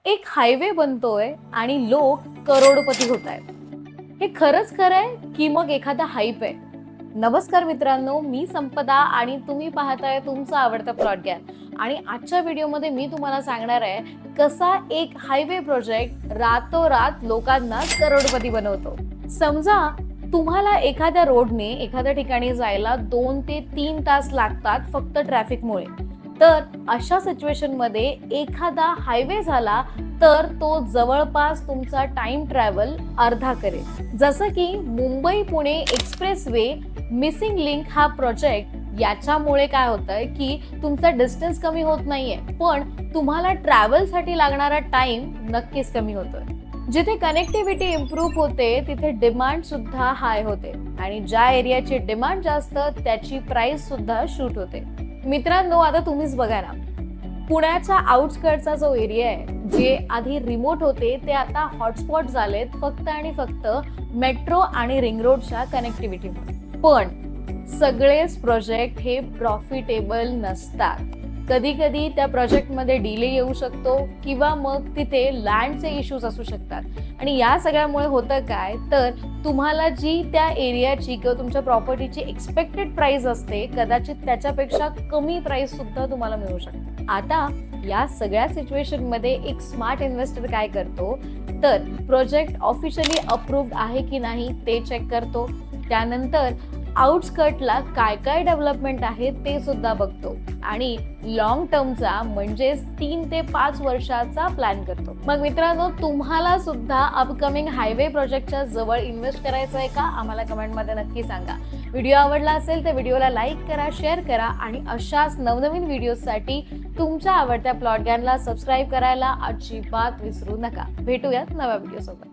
एक हायवे बनतोय आणि लोक करोडपती होत आहेत. हे खरंच खरं आहे की मग एखादा हाईप आहे? नमस्कार मित्रांनो, मी संपदा आणि तुम्ही पाहताय तुमचा आवडता प्लॉटगॅन. आणि आजच्या व्हिडिओमध्ये मी तुम्हाला सांगणार आहे कसा एक हायवे प्रोजेक्ट रातोरात लोकांना करोडपती बनवतो. समजा तुम्हाला एखाद्या रोडने एखाद्या ठिकाणी जायला 2 ते 3 तास लागतात फक्त ट्रॅफिकमुळे. तर अशा सिच्युएशन मध्ये एखादा हायवे झाला तर तो जवळपास तुमचा टाइम ट्रॅव्हल अर्धा करेल. जसं की Mumbai Pune express way missing link हा प्रोजेक्ट, याच्यामुळे काय होतंय की तुमचा डिस्टन्स कमी होत नाहीये, पण तुम्हाला ट्रॅव्हल साठी लागणारा टाइम नक्कीच कमी होतोय. जिथे कनेक्टिव्हिटी इम्प्रूव्ह होते तिथे डिमांड सुद्धा हाय होते आणि ज्या एरियाची डिमांड जास्त त्याची प्राइस सुद्धा शूट होते. मित्रांनो, आता तुम्हीच बघा ना, पुण्याच्या आउटस्कर्टचा जो एरिया आहे, जे आधी रिमोट होते ते आता हॉटस्पॉट झालेत फक्त आणि फक्त मेट्रो आणि रिंग रोडच्या कनेक्टिव्हिटीमुळे. पण सगळेच प्रोजेक्ट हे प्रॉफिटेबल नसतात. कधी कधी त्या प्रोजेक्टमध्ये डिले येऊ शकतो किंवा मग तिथे लँडचे इश्यूज असू शकतात. आणि या सगळ्यामुळे होतं काय, तर तुम्हाला जी त्या एरियाची किंवा तुमच्या प्रॉपर्टीची एक्सपेक्टेड प्राइस असते, कदाचित त्याच्यापेक्षा कमी प्राइस सुद्धा तुम्हाला मिळू शकते. आता या सगळ्या सिच्युएशन मध्ये एक स्मार्ट इन्व्हेस्टर काय करतो, तर प्रोजेक्ट ऑफिशियली अप्रूव्ड आहे की नाही ते चेक करतो. त्यानंतर आउटस्कर्टला काय काय डेव्हलपमेंट आहे ते सुद्धा बघतो आणि लॉंग टर्मचा म्हणजेच 3 ते 5 वर्षाचा प्लॅन करतो. मग मित्रांनो, तुम्हाला सुद्धा अपकमिंग हायवे प्रोजेक्टच्या जवळ इन्व्हेस्ट करायचं आहे का? आम्हाला कमेंटमध्ये नक्की सांगा. व्हिडिओ आवडला असेल तर व्हिडिओला लाईक करा, शेअर करा आणि अशाच नवनवीन व्हिडिओसाठी तुमच्या आवडत्या प्लॉटगॅनला सबस्क्राईब करायला अजिबात विसरू नका. भेटूयात नव्या व्हिडिओसोबत.